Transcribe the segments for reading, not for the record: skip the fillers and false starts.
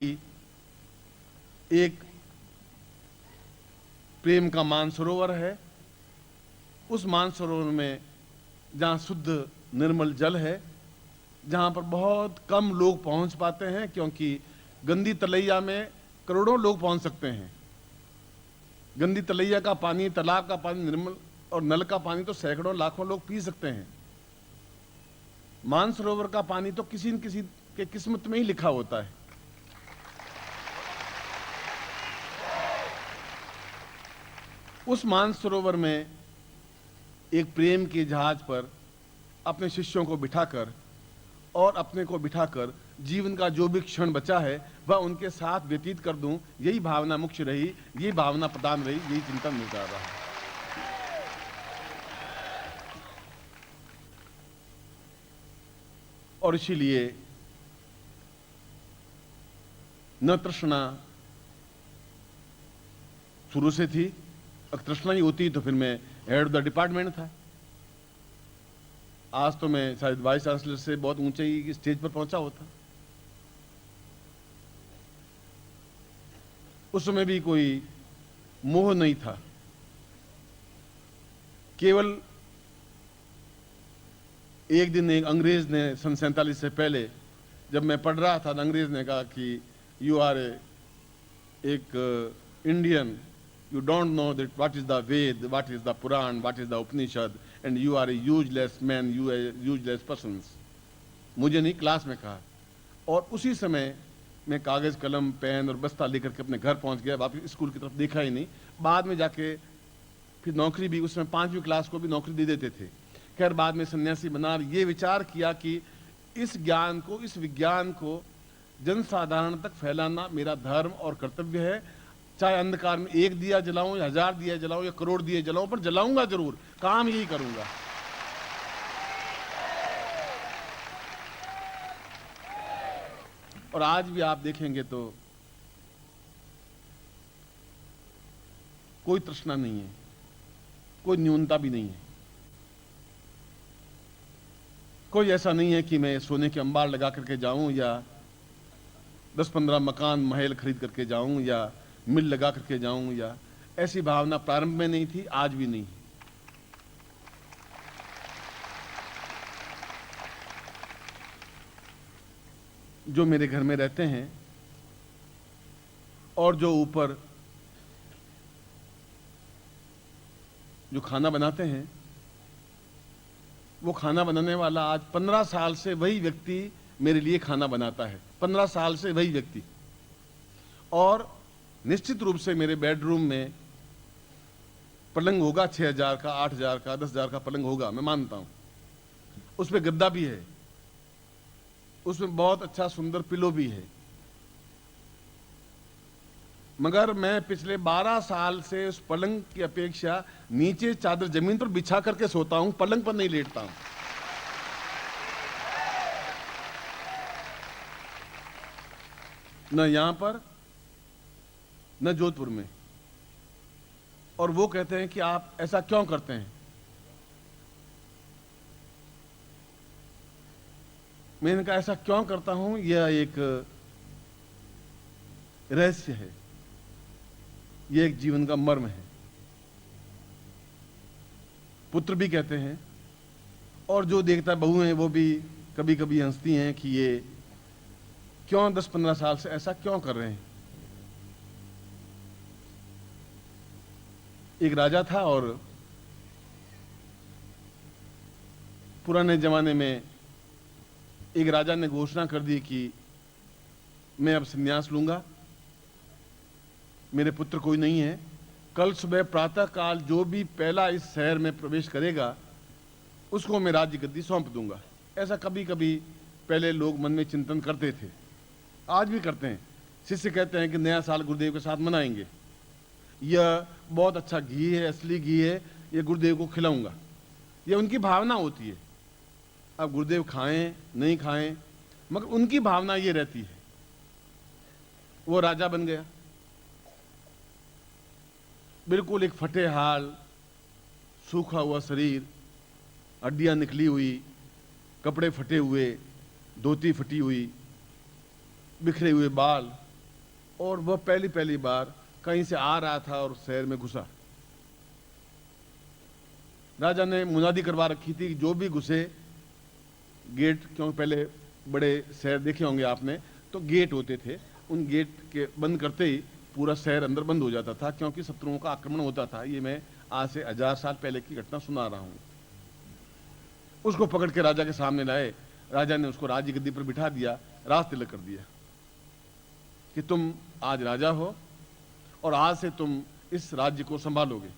एक प्रेम का मानसरोवर है। उस मानसरोवर में जहाँ शुद्ध निर्मल जल है, जहाँ पर बहुत कम लोग पहुँच पाते हैं, क्योंकि गंदी तलैया में करोड़ों लोग पहुँच सकते हैं। गंदी तलैया का पानी, तालाब का पानी निर्मल, और नल का पानी तो सैकड़ों लाखों लोग पी सकते हैं। मानसरोवर का पानी तो किसी न किसी के किस्मत में ही लिखा होता है। उस मानसरोवर में एक प्रेम के जहाज पर अपने शिष्यों को बिठाकर और अपने को बिठाकर जीवन का जो भी क्षण बचा है वह उनके साथ व्यतीत कर दूं, यही भावना मुख्य रही, यही भावना प्रधान रही, यही चिंतन में कर रहा है। और इसीलिए न तृष्णा शुरू से थी, अगर तृष्णा ही होती तो फिर मैं हेड ऑफ द डिपार्टमेंट था। आज तो मैं शायद वाइस चांसलर से बहुत ऊंचे ही स्टेज पर पहुंचा होता। उस समय भी कोई मोह नहीं था, केवल एक दिन एक अंग्रेज ने सन 47 से पहले जब मैं पढ़ रहा था, अंग्रेज ने कहा कि यू आर एक Indian, you don't know that what is the Ved, what is the Puran, what is the Upanishad, and you are a useless man, you are useless persons. मुझे नहीं, क्लास में कहा। और उसी समय मैं कागज कलम पेन और बस्ता लेकर के अपने घर पहुंच गया, वापस स्कूल की तरफ देखा ही नहीं। बाद में जाके फिर नौकरी भी, उसमें 5वीं क्लास को भी नौकरी दे देते थे। खैर बाद में सन्यासी बना, ये विचार किया कि इस ज्ञान को, इस विज्ञान को जनसाधारण तक फैलाना मेरा धर्म और कर्तव्य है। चाहे अंधकार में 1 दिया जलाऊं या 1000 दिया जलाऊं या करोड़ दिए जलाऊं, पर जलाऊंगा जरूर, काम यही करूंगा। और आज भी आप देखेंगे तो कोई तृष्णा नहीं है, कोई न्यूनता भी नहीं है। कोई ऐसा नहीं है कि मैं सोने के अंबार लगा करके जाऊं या 10-15 मकान महल खरीद करके जाऊं या मिल लगा करके जाऊं, या ऐसी भावना प्रारंभ में नहीं थी, आज भी नहीं। जो मेरे घर में रहते हैं और जो ऊपर जो खाना बनाते हैं, वो खाना बनाने वाला आज 15 साल से वही व्यक्ति मेरे लिए खाना बनाता है। 15 साल से वही व्यक्ति। और निश्चित रूप से मेरे बेडरूम में पलंग होगा 6000 का, 8000 का, 10,000 का पलंग होगा, मैं मानता हूं। उसमें गद्दा भी है, उसमें बहुत अच्छा सुंदर पिलो भी है। मगर मैं पिछले 12 साल से उस पलंग की अपेक्षा नीचे चादर जमीन पर बिछा करके सोता हूं, पलंग पर नहीं लेटता हूं। न यहां पर न जोधपुर में। और वो कहते हैं कि आप ऐसा क्यों करते हैं। मैंने कहा ऐसा क्यों करता हूं, यह एक रहस्य है, यह एक जीवन का मर्म है। पुत्र भी कहते हैं और जो देखता बहू हैं वो भी कभी कभी हंसती हैं कि ये क्यों 10-15 साल से ऐसा क्यों कर रहे हैं। एक राजा था और पुराने जमाने में एक राजा ने घोषणा कर दी कि मैं अब संन्यास लूंगा, मेरे पुत्र कोई नहीं है, कल सुबह प्रातः काल जो भी पहला इस शहर में प्रवेश करेगा उसको मैं राज्य गद्दी सौंप दूंगा। ऐसा कभी कभी पहले लोग मन में चिंतन करते थे, आज भी करते हैं। शिष्य कहते हैं कि नया साल गुरुदेव के साथ मनाएंगे, यह बहुत अच्छा घी है, असली घी है, ये गुरुदेव को खिलाऊंगा, यह उनकी भावना होती है। अब गुरुदेव खाएं नहीं खाएं, मगर उनकी भावना ये रहती है। वो राजा बन गया, बिल्कुल एक फटे हाल, सूखा हुआ शरीर, हड्डियां निकली हुई, कपड़े फटे हुए, धोती फटी हुई, बिखरे हुए बाल, और वह पहली पहली बार कहीं से आ रहा था और शहर में घुसा। राजा ने मुनादी करवा रखी थी, जो भी घुसे गेट, क्योंकि पहले बड़े शहर देखे होंगे आपने, तो गेट होते थे, उन गेट के बंद करते ही पूरा शहर अंदर बंद हो जाता था, क्योंकि शत्रुओं का आक्रमण होता था। ये मैं आज से 1000 साल पहले की घटना सुना रहा हूं। उसको पकड़ के राजा के सामने लाए। राजा ने उसको राज गद्दी पर बिठा दिया, राज तिलक कर दिया कि तुम आज राजा हो और आज से तुम इस राज्य को संभालोगे।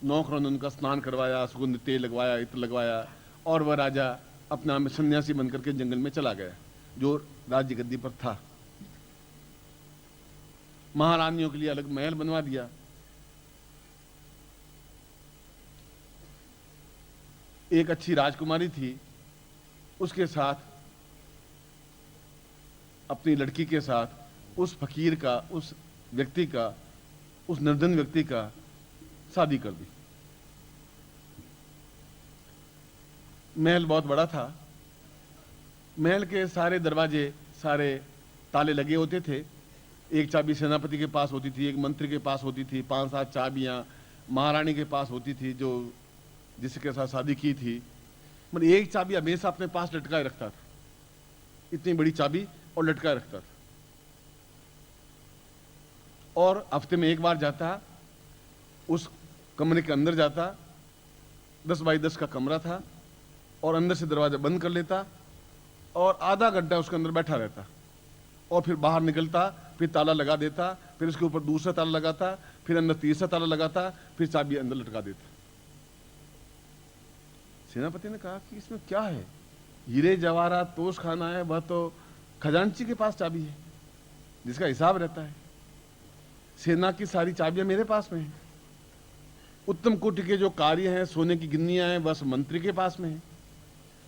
नौकरों ने उनका स्नान करवाया, सुगंध तेल लगवाया, इत्र लगवाया, और वह राजा अपना सन्यासी बनकर के जंगल में चला गया, जो राज्य गद्दी पर था। महारानियों के लिए अलग महल बनवा दिया। एक अच्छी राजकुमारी थी, उसके साथ, अपनी लड़की के साथ उस फकीर का, उस व्यक्ति का, उस निर्धन व्यक्ति का शादी कर दी। महल बहुत बड़ा था। महल के सारे दरवाजे, सारे ताले लगे होते थे। एक चाबी सेनापति के पास होती थी, एक मंत्री के पास होती थी, 5-7 चाबियां महारानी के पास होती थी, जो जिसके साथ शादी की थी। मतलब एक चाबी हमेशा अपने पास लटकाए रखता था, इतनी बड़ी चाबी, और लटकाए रखता था। और हफ्ते में एक बार जाता, उस कमरे के अंदर जाता, 10 बाई 10 का कमरा था, और अंदर से दरवाजा बंद कर लेता और आधा घंटा उसके अंदर बैठा रहता, और फिर बाहर निकलता, फिर ताला लगा देता, फिर उसके ऊपर दूसरा ताला लगाता, फिर अंदर तीसरा ताला लगाता, फिर चाबी अंदर लटका देता। सेनापति ने कहा कि इसमें क्या है, हीरे जवाहरात तोश खाना है, वह तो खजांची के पास चाबी है जिसका हिसाब रहता है। सेना की सारी चाबियां मेरे पास में है। उत्तम कोटि के जो कार्य हैं, सोने की गिन्नियां हैं, बस मंत्री के पास में है।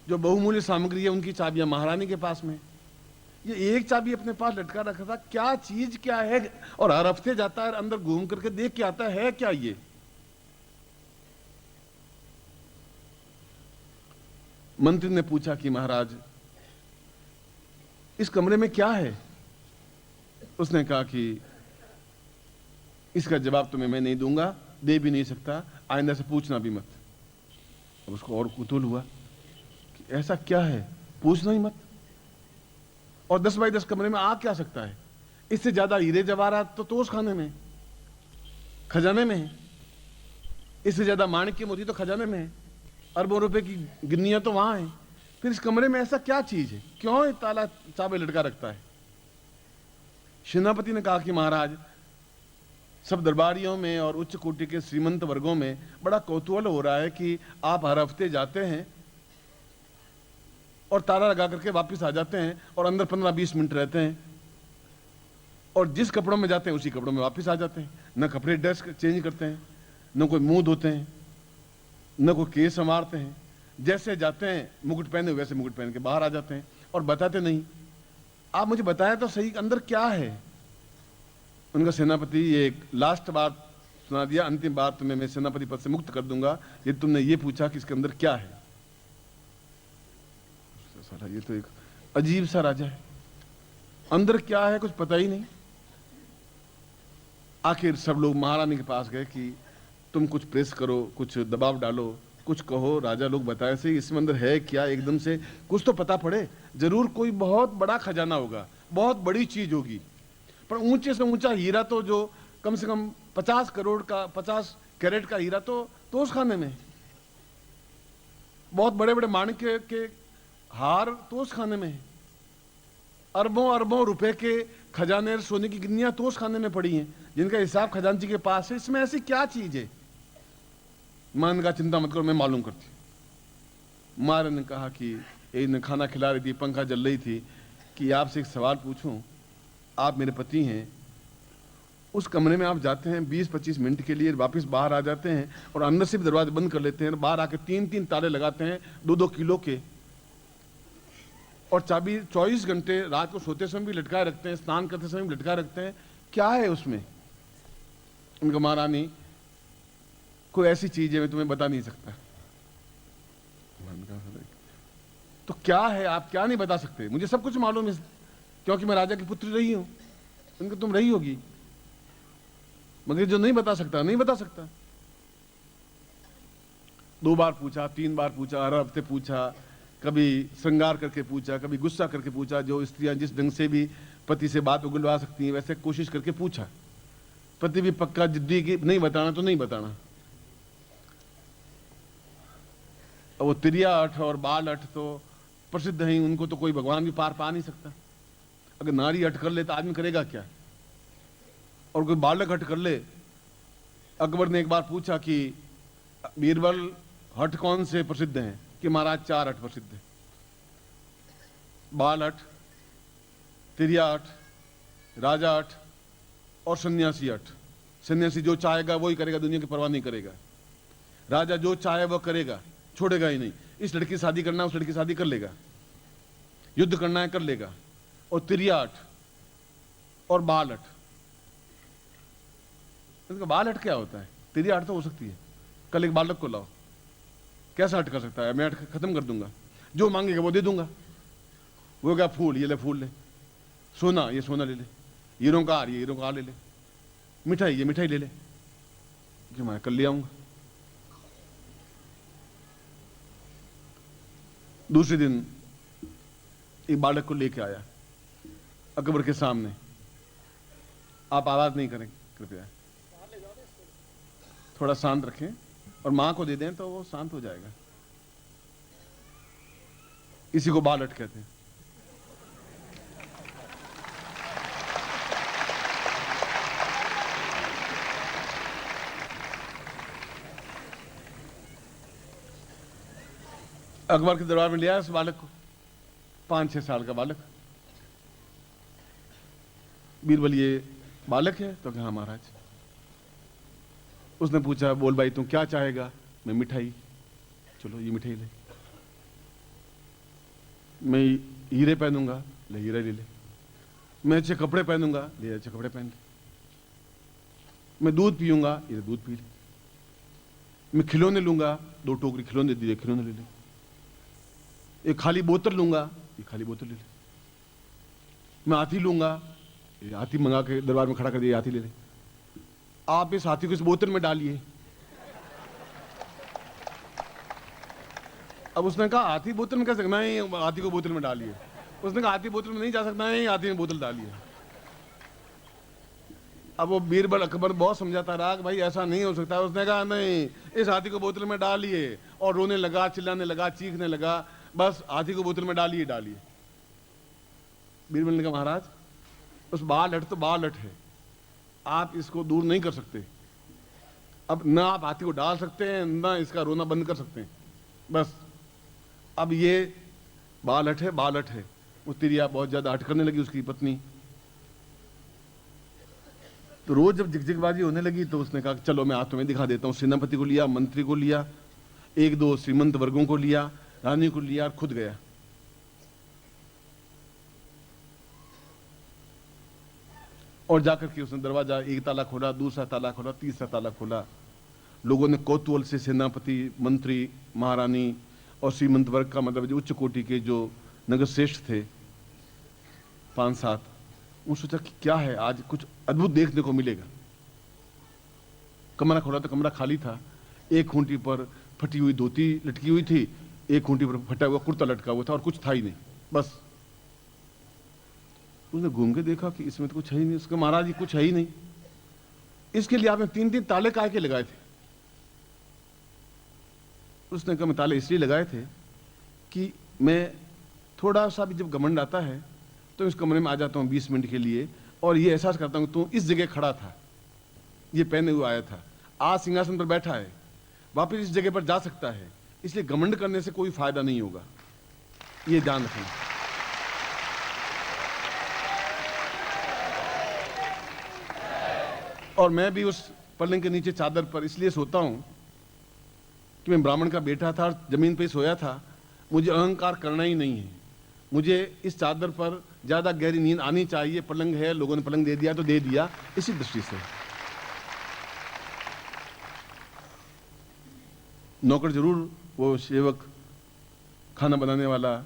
जो बहुमूल्य सामग्री है, उनकी चाबियां महारानी के पास में। ये एक चाबी अपने पास लटका रखा था, क्या चीज क्या है? और हर हफ्ते जाता है, अंदर घूम करके देख के आता है क्या ये। मंत्री ने पूछा कि महाराज, इस कमरे में क्या है? उसने कहा कि इसका जवाब तुम्हें मैं नहीं दूंगा, दे भी नहीं सकता, आइंदा से पूछना भी मत। अब उसको और कुतूहल हुआ कि ऐसा क्या है, पूछना ही मत। और 10 बाई 10 कमरे में आ क्या सकता है? इससे ज्यादा हीरे जवाहरात तो तोश खाने में, खजाने में है। इससे ज्यादा माणिक्य मोती तो खजाने में है। अरबों रुपए की गिन्नियां तो वहां हैं। फिर इस कमरे में ऐसा क्या चीज है, क्यों ये ताला चाबी लटका रखता है? सेनापति ने कहा कि महाराज, सब दरबारियों में और उच्च कोटि के श्रीमंत वर्गों में बड़ा कौतूहल हो रहा है कि आप हर हफ्ते जाते हैं और ताला लगा करके वापस आ जाते हैं, और अंदर 15-20 मिनट रहते हैं, और जिस कपड़ों में जाते हैं उसी कपड़ों में वापस आ जाते हैं। न कपड़े ड्रेस चेंज करते हैं, न कोई मुंह धोते हैं, न कोई केस संवारते हैं। जैसे जाते हैं मुकुट पहने वैसे मुकुट पहन के बाहर आ जाते हैं, और बताते नहीं। आप मुझे बताया तो सही, अंदर क्या है? उनका सेनापति, ये एक लास्ट बात सुना दिया, अंतिम बार तुम्हें मैं सेनापति पद से मुक्त कर दूंगा यदि तुमने ये पूछा कि इसके अंदर क्या है। साला ये तो एक अजीब सा राजा है, अंदर क्या है कुछ पता ही नहीं। आखिर सब लोग महारानी के पास गए कि तुम कुछ प्रेस करो, कुछ दबाव डालो, कुछ कहो। राजा लोग बताए से इसमें अंदर है क्या, एकदम से कुछ तो पता पड़े। जरूर कोई बहुत बड़ा खजाना होगा, बहुत बड़ी चीज होगी, पर ऊंचे से ऊंचा हीरा तो जो कम से कम 50 करोड़ का, 50 कैरेट का हीरा तो तोश खाने में। बहुत बड़े बड़े माणिक्य के हार तोश खाने में। अरबों अरबों रुपए के खजाने, सोने की गिन्नियां तोश खाने में पड़ी हैं, जिनका हिसाब खजांची के पास है। इसमें ऐसी क्या चीज है? मान का चिंता मत करो, मैं मालूम करती। मारे ने कहा कि एक ने खाना खिला रही थी, पंखा जल रही थी, कि आपसे एक सवाल पूछूं। आप मेरे पति हैं, उस कमरे में आप जाते हैं 20-25 मिनट के लिए, वापस बाहर आ जाते हैं, और अंदर से भी दरवाजे बंद कर लेते हैं, बाहर आके 3-3 ताले लगाते हैं 2-2 किलो के, और चाबी 24 घंटे रात को सोते समय भी लटकाए रखते हैं, स्नान करते समय भी लटकाए रखते हैं। क्या है उसमें? उनका महारानी, कोई ऐसी चीज है मैं तुम्हें बता नहीं सकता। तो क्या है, आप क्या नहीं बता सकते? मुझे सब कुछ मालूम है, क्योंकि मैं राजा की पुत्री रही हूं। उनके तुम रही होगी, मगर जो नहीं बता सकता नहीं बता सकता। 2 बार पूछा, 3 बार पूछा, हर हफ्ते पूछा, कभी श्रृंगार करके पूछा, कभी गुस्सा करके पूछा, जो स्त्रियां जिस ढंग से भी पति से बात उगलवा सकती हैं वैसे कोशिश करके पूछा। पति भी पक्का जिद्दी की नहीं बताना तो नहीं बताना। वो तिरिया अठ और बाल अठ तो प्रसिद्ध हैं, उनको तो कोई भगवान भी पार पा नहीं सकता। अगर नारी अठ कर ले तो आदमी करेगा क्या, और कोई बालक हट कर ले। अकबर ने एक बार पूछा कि बीरबल हट कौन से प्रसिद्ध हैं, कि महाराज 4 हट प्रसिद्ध हैं, बाल हट, तिरिया हट, राजा हट और सन्यासी हट। सन्यासी जो चाहेगा वही करेगा, दुनिया की परवाह नहीं करेगा। राजा जो चाहे वह करेगा, छोड़ेगा ही नहीं। इस लड़की शादी करना है, उस लड़की शादी कर लेगा, युद्ध करना है कर लेगा। और तिरिया हट और बाल हट, बाल हट क्या होता है? तिरिया हट तो हो सकती है, कल एक बालक को लाओ, कैसा हट कर सकता है? मैं हट खत्म कर दूंगा, जो मांगेगा वो दे दूंगा। वो क्या, फूल, ये ले फूल ले, सोना, ये सोना ले ले, हीरों का हार, ये हीरों का हार ले ले, मिठाई, ये मिठाई ले ले, कि मैं कल ले आऊंगा। दूसरे दिन एक बालक को लेके आया अकबर के सामने। आप आवाज नहीं करें कृपया, थोड़ा शांत रखें, और मां को दे दें तो वो शांत हो जाएगा। इसी को बालट कहते हैं। अकबर के दरबार में लिया उस बालक को, 5-6 साल का बालक। बीरबल ये बालक है? तो कहा महाराज। उसने पूछा, बोल भाई तू क्या चाहेगा? मैं मिठाई। चलो ये मिठाई ले। मैं हीरे पहनूंगा, ले हीरे ले ले। मैं अच्छे कपड़े पहनूंगा, ले अच्छे कपड़े पहन ले। मैं दूध पीऊंगा, ये दूध पी ले। मैं खिलौने लूंगा, 2 टोकरी खिलौने दे, खिलौने ले ले। एक खाली बोतल लूंगा, ये खाली बोतल ले ले। मैं हाथी लूंगा, ये हाथी मंगा के दरबार में खड़ा कर दिया, हाथी ले ले। आप इस हाथी को इस बोतल में डालिए। अब उसने कहा हाथी बोतल में कैसे? नहीं, हाथी को बोतल में डालिए। उसने कहा हाथी बोतल में नहीं जा सकता, नहीं, हाथी में बोतल डालिए। अब वो बीरबल अकबर बहुत समझाता रहा कि भाई ऐसा नहीं हो सकता। उसने कहा नहीं, इस हाथी को बोतल में डालिए, और रोने लगा, चिल्लाने लगा, चीखने लगा, बस हाथी को बोतल में डालिए डालिए। बीरबल ने कहा महाराज उस बाल हट तो बाल हट है, आप इसको दूर नहीं कर सकते। अब ना आप हाथी को डाल सकते हैं, ना इसका रोना बंद कर सकते हैं, बस। अब ये बाल हट है, बाल हट है। वो तिरिया बहुत ज्यादा हट करने लगी, उसकी पत्नी। तो रोज जब झिकझिकबाजी होने लगी तो उसने कहा चलो मैं हाथों में दिखा देता हूँ। सेनापति को लिया, मंत्री को लिया, 1-2 श्रीमंत वर्गों को लिया, रानी को लिया, और खुद गया। और जाकर के उसने दरवाजा एक ताला खोला, दूसरा ताला खोला, तीसरा ताला खोला। लोगों ने कौतूहल से सेनापति, मंत्री, महारानी और श्रीमंत वर्ग का मतलब जो उच्च कोटि के जो नगर श्रेष्ठ थे 5-7, वो सोचा कि क्या है आज, कुछ अद्भुत देखने को मिलेगा। कमरा खोला तो कमरा खाली था। एक खूंटी पर फटी हुई धोती लटकी हुई थी, एक खूंटी पर फटा हुआ कुर्ता लटका हुआ था, और कुछ था ही नहीं, बस। उसने घूम के देखा कि इसमें तो कुछ है ही नहीं। उसका महाराज जी कुछ है ही नहीं, इसके लिए आपने 3-3 ताले काहे के लगाए थे? उसने कहा मैं ताले इसलिए लगाए थे कि मैं थोड़ा सा भी जब घमंड आता है तो इस कमरे में आ जाता हूँ 20 मिनट के लिए, और ये एहसास करता हूँ तू इस जगह खड़ा था, ये पहने हुए आया था, आज सिंहासन पर बैठा है, वापस इस जगह पर जा सकता है, इसलिए घमंड करने से कोई फायदा नहीं होगा, ये ध्यान रखें। और मैं भी उस पलंग के नीचे चादर पर इसलिए सोता हूं कि मैं ब्राह्मण का बेटा था और जमीन पे सोया था। मुझे अहंकार करना ही नहीं है, मुझे इस चादर पर ज्यादा गहरी नींद आनी चाहिए। पलंग है, लोगों ने पलंग दे दिया तो दे दिया, इसी दृष्टि से। नौकर जरूर, वो सेवक खाना बनाने वाला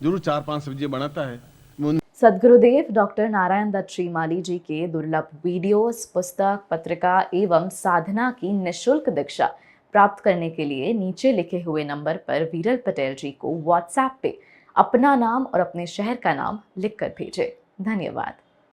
जरूर 4-5 सब्जियां बनाता है। मैं सद्गुरुदेव डॉक्टर नारायण दत्त श्रीमाली जी के दुर्लभ वीडियोस, पुस्तक, पत्रिका एवं साधना की निशुल्क दीक्षा प्राप्त करने के लिए नीचे लिखे हुए नंबर पर वीरल पटेल जी को व्हाट्सएप पे अपना नाम और अपने शहर का नाम लिखकर भेजें। धन्यवाद।